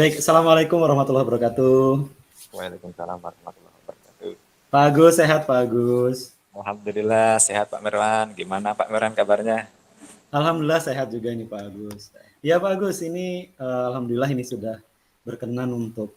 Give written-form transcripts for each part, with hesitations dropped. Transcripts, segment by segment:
Baik, Assalamualaikum warahmatullahi wabarakatuh. Waalaikumsalam warahmatullahi wabarakatuh. Pak Agus, sehat Pak Agus? Alhamdulillah sehat Pak Mirwan. Gimana Pak Mirwan kabarnya? Alhamdulillah sehat juga nih Pak Agus. Ya Pak Agus, ini alhamdulillah ini sudah berkenan untuk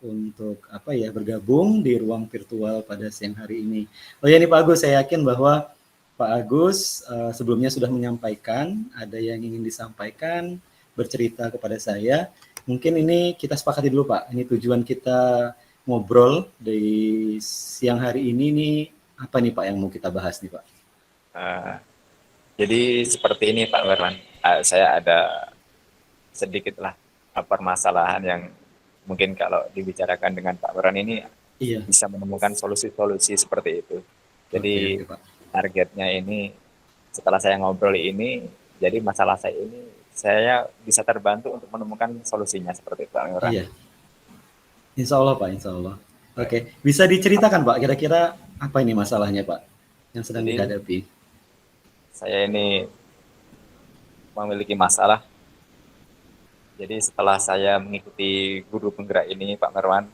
apa ya bergabung di ruang virtual pada siang hari ini. Oh ya nih Pak Agus, saya yakin bahwa Pak Agus sebelumnya sudah menyampaikan ada yang ingin disampaikan, bercerita kepada saya. Mungkin ini kita sepakati dulu Pak. Ini tujuan kita ngobrol di siang hari ini nih apa nih Pak yang mau kita bahas nih Pak? Uh, jadi seperti ini Pak Mirwan. Saya ada sedikit lah permasalahan yang mungkin kalau dibicarakan dengan Pak Mirwan ini Iya. bisa menemukan solusi-solusi seperti itu. Oke, Jadi oke Pak. targetnya ini setelah saya ngobrol ini, jadi masalah saya ini saya bisa terbantu untuk menemukan solusinya seperti itu Pak Mirwan. Iya. Insya Allah Pak, insya Allah. Oke, bisa diceritakan Pak, kira-kira apa ini masalahnya Pak yang sedang Jadi dihadapi? saya ini memiliki masalah. Jadi setelah saya mengikuti guru penggerak ini Pak Marwan,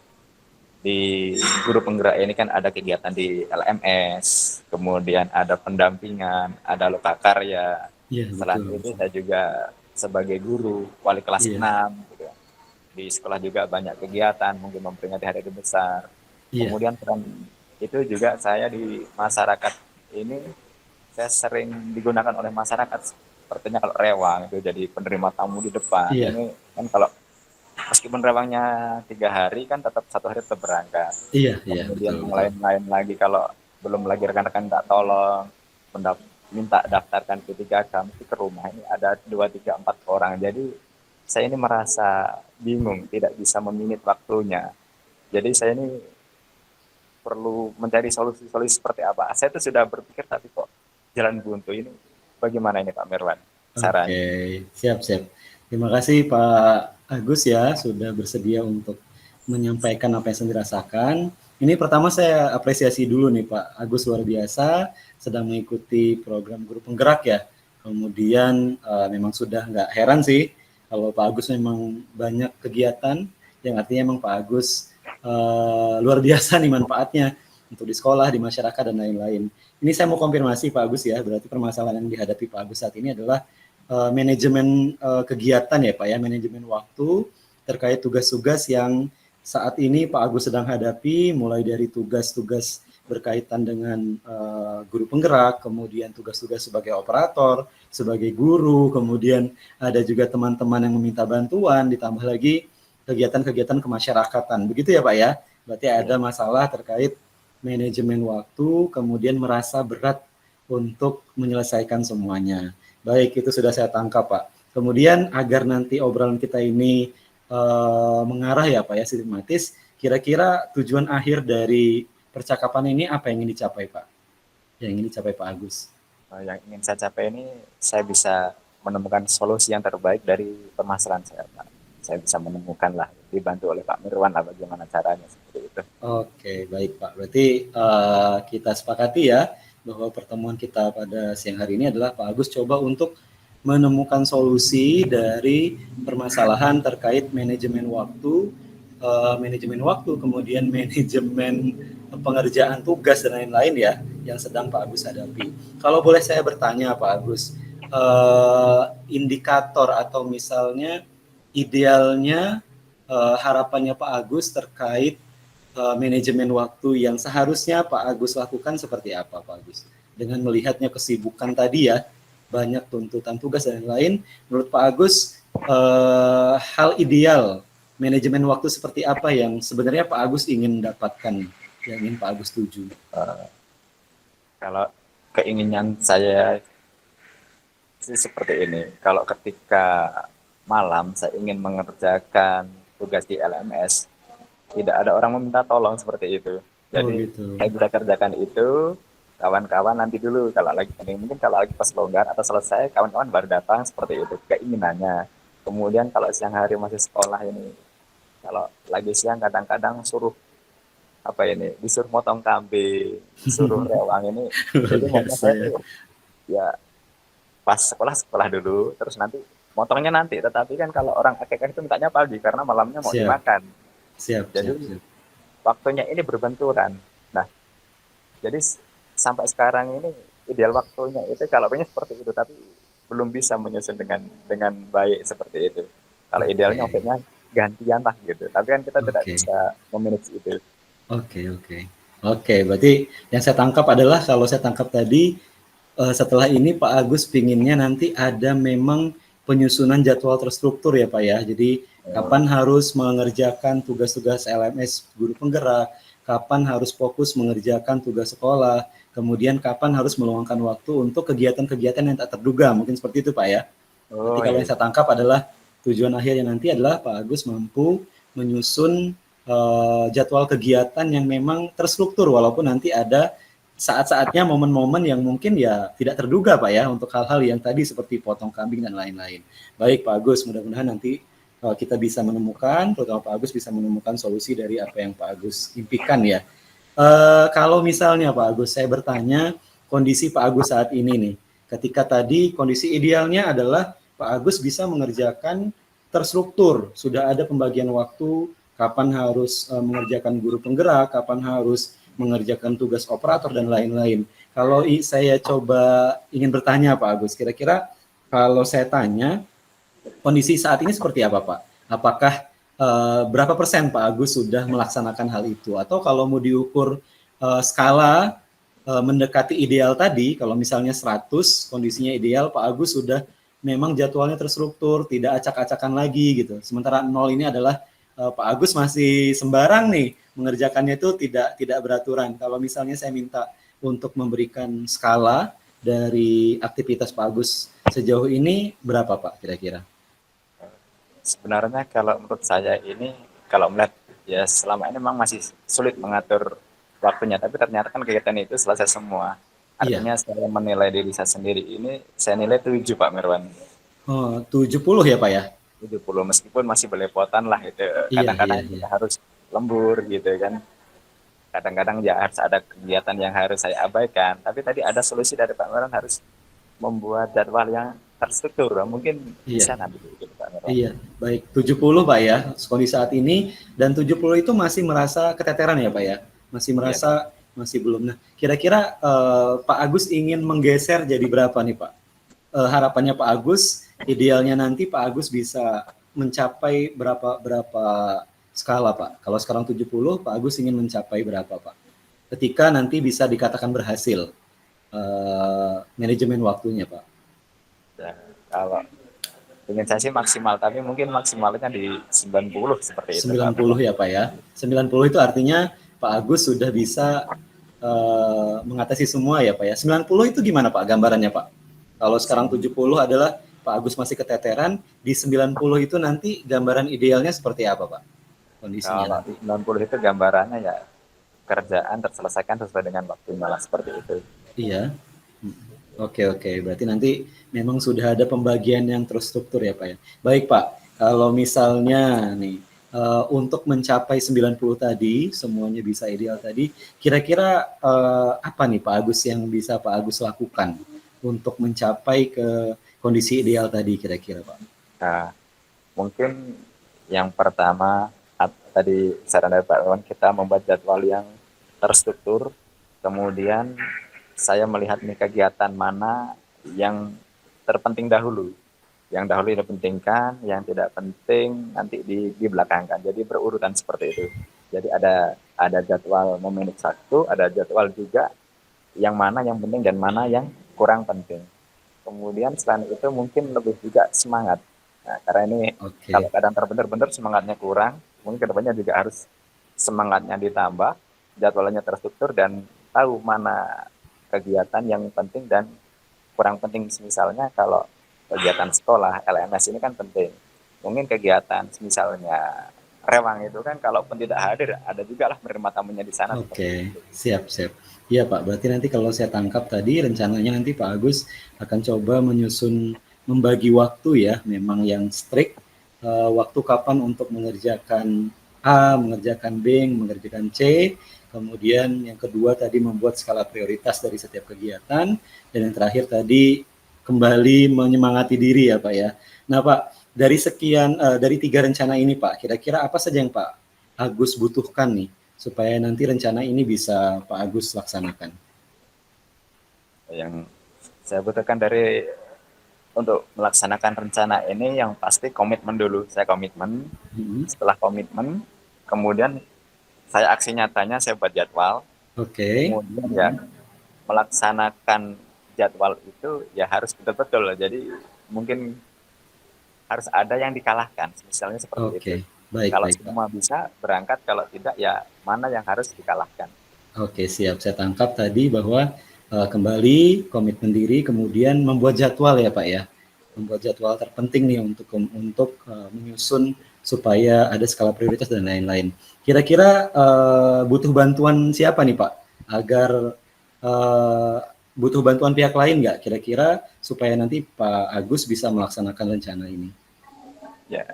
di guru penggerak ini kan ada kegiatan di LMS, kemudian ada pendampingan, ada lokakarya. Iya, Selain betul, itu betul. saya juga sebagai guru wali kelas Iya, 6 gitu. Di sekolah juga banyak kegiatan, mungkin memperingati hari hari besar. iya, Kemudian peran itu juga saya di masyarakat ini saya sering digunakan oleh masyarakat sepertinya kalau rewang itu jadi penerima tamu di depan iya, ini kan kalau meskipun rewangnya 3 hari kan tetap 1 hari tetap berangkat. iya, iya, Kemudian betul, yang betul. lain-lain lagi kalau belum lagi rekan-rekan minta tolong minta daftarkan P3K mesti ke rumah ini ada 2, 3, 4 orang, jadi saya ini merasa bingung tidak bisa meminit waktunya, jadi saya ini perlu mencari solusi-solusi seperti apa. Saya itu sudah berpikir tapi kok jalan buntu ini. Bagaimana ini Pak Mirwan? Oke, Sarannya. siap, siap. Terima kasih Pak Agus ya sudah bersedia untuk menyampaikan apa yang sedang dirasakan. Ini pertama saya apresiasi dulu nih Pak Agus, luar biasa sedang mengikuti program guru penggerak ya. Kemudian memang sudah nggak heran sih kalau Pak Agus memang banyak kegiatan yang artinya memang Pak Agus luar biasa nih manfaatnya untuk di sekolah, di masyarakat dan lain-lain. Ini saya mau konfirmasi Pak Agus ya, berarti permasalahan yang dihadapi Pak Agus saat ini adalah manajemen kegiatan ya Pak ya, manajemen waktu terkait tugas-tugas yang saat ini Pak Agus sedang hadapi, mulai dari tugas-tugas berkaitan dengan guru penggerak, kemudian tugas-tugas sebagai operator, sebagai guru, kemudian ada juga teman-teman yang meminta bantuan, ditambah lagi kegiatan-kegiatan kemasyarakatan. Begitu ya Pak ya? Berarti ada Ya. masalah terkait manajemen waktu, kemudian merasa berat untuk menyelesaikan semuanya. Baik, itu sudah saya tangkap Pak. Kemudian agar nanti obrolan kita ini mengarah ya Pak ya, sistematis, kira-kira tujuan akhir dari percakapan ini apa yang ingin dicapai Pak? Yang ingin dicapai Pak Agus? Yang ingin saya capai ini saya bisa menemukan solusi yang terbaik dari permasalahan saya Pak. Saya bisa menemukan lah, dibantu oleh Pak Mirwan lah bagaimana caranya seperti itu. Oke, baik Pak. Berarti kita sepakati ya bahwa pertemuan kita pada siang hari ini adalah Pak Agus coba untuk menemukan solusi dari permasalahan terkait manajemen waktu, kemudian manajemen pengerjaan tugas dan lain-lain ya yang sedang Pak Agus hadapi. Kalau boleh saya bertanya Pak Agus, indikator atau misalnya idealnya harapannya Pak Agus terkait manajemen waktu yang seharusnya Pak Agus lakukan seperti apa Pak Agus? Dengan melihatnya kesibukan tadi ya, banyak tuntutan tugas dan lain-lain, menurut Pak Agus hal ideal manajemen waktu seperti apa yang sebenarnya Pak Agus ingin dapatkan, yang ingin Pak Agus tuju? Kalau keinginan saya sih seperti ini, kalau ketika malam saya ingin mengerjakan tugas di LMS, tidak ada orang meminta tolong seperti itu. Oh Jadi gitu. saya bisa kerjakan itu, kawan-kawan nanti dulu kalau lagi mungkin kalau lagi pas longgar atau selesai kawan-kawan baru datang seperti itu keinginannya. Kemudian kalau siang hari masih sekolah ini, kalau lagi siang kadang-kadang suruh apa ini disuruh motong kambing, disuruh rewang ini, Luar jadi maunya biasa saya ya. tuh ya pas sekolah dulu, terus nanti motongnya nanti, tetapi kan kalau orang akikah itu mintanya pagi karena malamnya mau Siap, dimakan. siap, Jadi siap, siap. waktunya ini berbenturan. Nah, jadi sampai sekarang ini ideal waktunya itu kalau pengen seperti itu, tapi belum bisa menyusun dengan baik seperti itu. Kalau idealnya Oke, maksudnya gantian lah gitu, tapi kan kita tidak oke, bisa memanage itu. oke, oke. Oke, berarti yang saya tangkap adalah kalau saya tangkap tadi setelah ini Pak Agus pinginnya nanti ada memang penyusunan jadwal terstruktur ya Pak ya. Jadi kapan harus mengerjakan tugas-tugas LMS guru penggerak, kapan harus fokus mengerjakan tugas sekolah, kemudian kapan harus meluangkan waktu untuk kegiatan-kegiatan yang tak terduga, mungkin seperti itu Pak ya. Berarti Oh kalau iya, yang saya tangkap adalah tujuan akhirnya nanti adalah Pak Agus mampu menyusun jadwal kegiatan yang memang terstruktur walaupun nanti ada saat-saatnya momen-momen yang mungkin ya tidak terduga Pak ya untuk hal-hal yang tadi seperti potong kambing dan lain-lain. Baik Pak Agus, mudah-mudahan nanti kita bisa menemukan, terutama Pak Agus bisa menemukan solusi dari apa yang Pak Agus impikan ya. Kalau misalnya Pak Agus, saya bertanya kondisi Pak Agus saat ini nih, ketika tadi kondisi idealnya adalah Pak Agus bisa mengerjakan terstruktur, sudah ada pembagian waktu, kapan harus mengerjakan guru penggerak, kapan harus mengerjakan tugas operator dan lain-lain. Kalau saya coba ingin bertanya Pak Agus, kira-kira kalau saya tanya kondisi saat ini seperti apa Pak? Apakah berapa persen Pak Agus sudah melaksanakan hal itu? Atau kalau mau diukur skala mendekati ideal tadi, kalau misalnya 100 kondisinya ideal, Pak Agus sudah memang jadwalnya terstruktur, tidak acak-acakan lagi gitu. Sementara 0 ini adalah Pak Agus masih sembarang nih, mengerjakannya itu tidak beraturan. Kalau misalnya saya minta untuk memberikan skala dari aktivitas Pak Agus sejauh ini berapa Pak kira-kira? sebenarnya kalau menurut saya ini kalau melihat ya selama ini memang masih sulit mengatur waktunya, tapi ternyata kan kegiatan itu selesai semua. Iya. Artinya saya menilai diri saya sendiri ini, saya nilai 7 Pak Mirwan. Oh, 70 ya Pak ya? 70 meskipun masih belepotan lah itu. Iya, iya, Kadang-kadang iya. kita harus lembur gitu kan. Kadang-kadang ya harus ada kegiatan yang harus saya abaikan. Tapi tadi ada solusi dari Pak Mirwan harus membuat jadwal yang terstruktur. Mungkin bisa Iya. nanti gitu, Pak Mirwan. Iya, baik 70 Pak ya, kondisi saat ini dan 70 itu masih merasa keteteran ya Pak ya? Masih Iya. merasa masih belum. Nah, kira-kira Pak Agus ingin menggeser jadi berapa nih Pak? Harapannya Pak Agus, idealnya nanti Pak Agus bisa mencapai berapa berapa skala Pak? Kalau sekarang 70, Pak Agus ingin mencapai berapa Pak? Ketika nanti bisa dikatakan berhasil manajemen waktunya Pak. Ya, kalau ingin saya sih maksimal, tapi mungkin maksimalnya di 90 seperti itu, Pak 90 Mirwan. ya Pak ya. 90 itu artinya Pak Agus sudah bisa mengatasi semua ya Pak ya. 90 itu gimana Pak gambarannya Pak? Kalau sekarang 70 adalah Pak Agus masih keteteran, di 90 itu nanti gambaran idealnya seperti apa Pak? Kondisinya Kalau nanti. 90 itu gambarannya ya kerjaan terselesaikan sesuai dengan waktunya lah seperti itu. Iya. Oke, oke. Berarti nanti memang sudah ada pembagian yang terstruktur ya Pak ya. Baik Pak, kalau misalnya nih untuk mencapai 90 tadi, semuanya bisa ideal tadi, kira-kira apa nih Pak Agus yang bisa Pak Agus lakukan untuk mencapai ke kondisi ideal tadi kira-kira Pak? Nah, mungkin yang pertama tadi saran dari Pak Iwan kita membuat jadwal yang terstruktur, kemudian saya melihat nih kegiatan mana yang terpenting dahulu, yang dahulu dipentingkan, yang tidak penting nanti dibelakangkan. Jadi berurutan seperti itu. Jadi ada jadwal memanage waktu, ada jadwal juga yang mana yang penting dan mana yang kurang penting. Kemudian selain itu mungkin lebih juga semangat. Nah, karena ini kalau Oke, kadang benar-benar semangatnya kurang, mungkin kedepannya juga harus semangatnya ditambah, jadwalnya terstruktur dan tahu mana kegiatan yang penting dan kurang penting. Misalnya kalau kegiatan sekolah, LMS ini kan penting. Mungkin kegiatan misalnya rewang itu kan kalaupun tidak hadir, ada juga lah menerima tamunya di sana seperti oke, itu. siap, siap. Iya Pak, berarti nanti kalau saya tangkap tadi rencananya nanti Pak Agus akan coba menyusun membagi waktu ya, memang yang strict waktu kapan untuk mengerjakan A, mengerjakan B, mengerjakan C, kemudian yang kedua tadi membuat skala prioritas dari setiap kegiatan, dan yang terakhir tadi kembali menyemangati diri ya Pak ya. Nah Pak, dari sekian dari 3 rencana ini Pak, kira-kira apa saja yang Pak Agus butuhkan nih supaya nanti rencana ini bisa Pak Agus laksanakan? Yang saya butuhkan dari untuk melaksanakan rencana ini yang pasti komitmen dulu. Saya komitmen. Setelah komitmen, kemudian saya aksi nyatanya, saya buat jadwal. Oke. Kemudian ya melaksanakan jadwal itu ya harus betul-betul. Jadi mungkin harus ada yang dikalahkan, misalnya seperti itu. Oke, baik Kalau baik Pak. semua bisa berangkat, kalau tidak ya mana yang harus dikalahkan. Oke, siap. Saya tangkap tadi bahwa kembali komitmen diri, kemudian membuat jadwal ya Pak ya. Membuat jadwal terpenting nih untuk menyusun supaya ada skala prioritas dan lain-lain. Kira-kira butuh bantuan siapa nih Pak agar butuh bantuan pihak lain nggak kira-kira supaya nanti Pak Agus bisa melaksanakan rencana ini? Ya,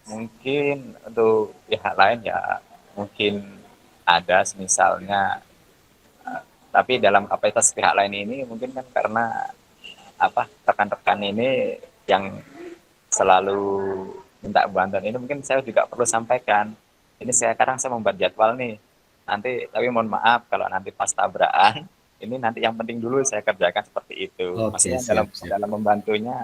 mungkin untuk pihak lain ya mungkin ada misalnya, tapi dalam kapasitas pihak lain ini mungkin kan karena rekan-rekan ini yang selalu minta bantuan ini, mungkin saya juga perlu sampaikan ini sekarang saya membuat jadwal nih nanti, tapi mohon maaf kalau nanti pas tabrakan ini nanti yang penting dulu saya kerjakan, seperti itu. Oke, Maksudnya siap, siap. dalam membantunya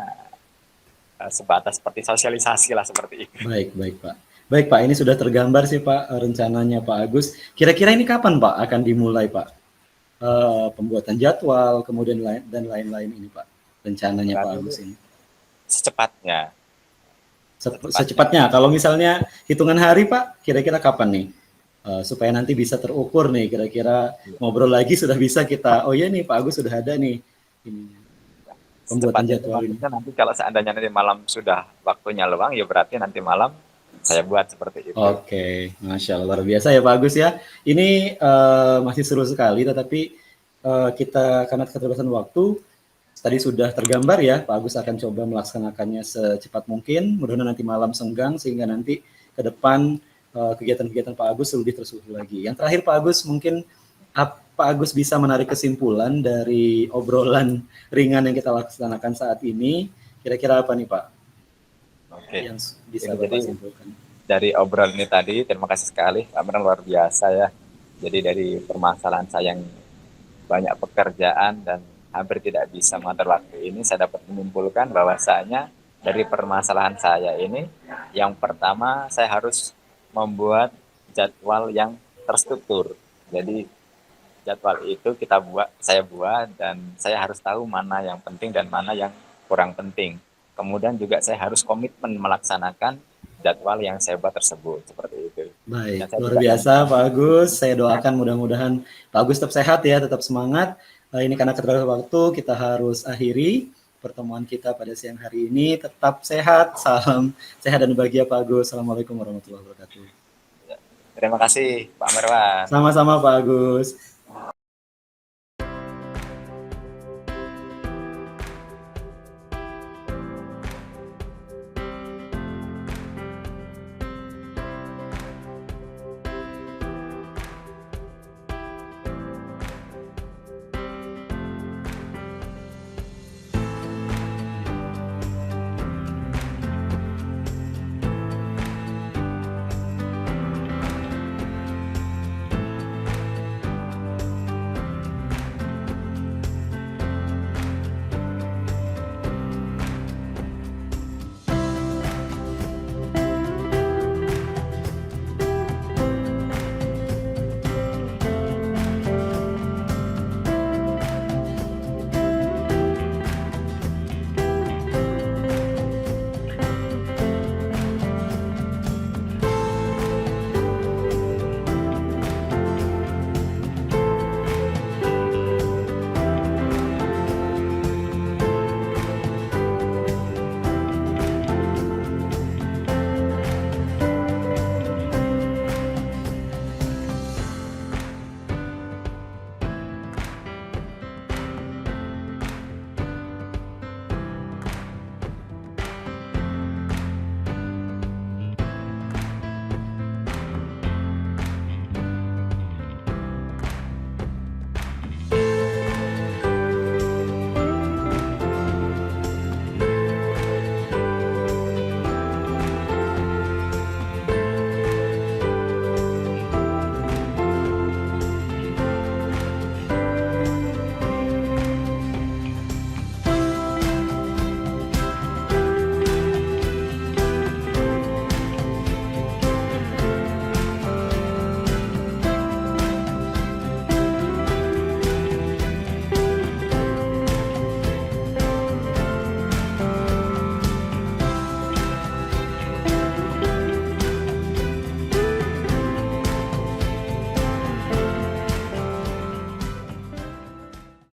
sebatas seperti sosialisasi lah, seperti itu. Baik, baik Pak. Baik Pak, ini sudah tergambar sih Pak rencananya Pak Agus. Kira-kira ini kapan Pak akan dimulai Pak? Pembuatan jadwal, kemudian dan lain-lain ini Pak. Rencananya Pak Agus ini. Secepatnya. Secepatnya. Kalau misalnya hitungan hari Pak, kira-kira kapan nih? Supaya nanti bisa terukur nih, kira-kira ngobrol lagi sudah bisa kita, oh iya nih Pak Agus sudah ada nih ini, pembuatan jadwal ini. Nanti kalau seandainya nanti malam sudah waktunya luang, ya berarti nanti malam saya buat seperti itu. Oke, Masya Allah, luar biasa ya Pak Agus ya. Ini masih seru sekali, tetapi kita karena keterbatasan waktu, tadi sudah tergambar ya, Pak Agus akan coba melaksanakannya secepat mungkin, mudah-mudahan nanti malam senggang, sehingga nanti ke depan kegiatan-kegiatan Pak Agus lebih tersusun lagi. Yang terakhir Pak Agus, mungkin Pak Agus bisa menarik kesimpulan dari obrolan ringan yang kita laksanakan saat ini, kira-kira apa nih Pak? Oke. Yang bisa Bapak simpulkan. Dari obrolan ini tadi, terima kasih sekali, Pak Amran, luar biasa ya. Jadi dari permasalahan saya yang banyak pekerjaan dan hampir tidak bisa mengatur waktu ini, saya dapat menyimpulkan bahwasanya dari permasalahan saya ini, yang pertama saya harus membuat jadwal yang terstruktur. Jadi jadwal itu saya buat, dan saya harus tahu mana yang penting dan mana yang kurang penting. Kemudian juga saya harus komitmen melaksanakan jadwal yang saya buat tersebut, seperti itu. Baik, luar biasa Pak Agus. Saya doakan mudah-mudahan Pak Agus tetap sehat ya, tetap semangat. Ini karena keterbatasan waktu, kita harus akhiri pertemuan kita pada siang hari ini. Tetap sehat, salam sehat dan bahagia Pak Agus. Assalamualaikum warahmatullahi wabarakatuh. Terima kasih Pak Marwan. Sama-sama Pak Agus.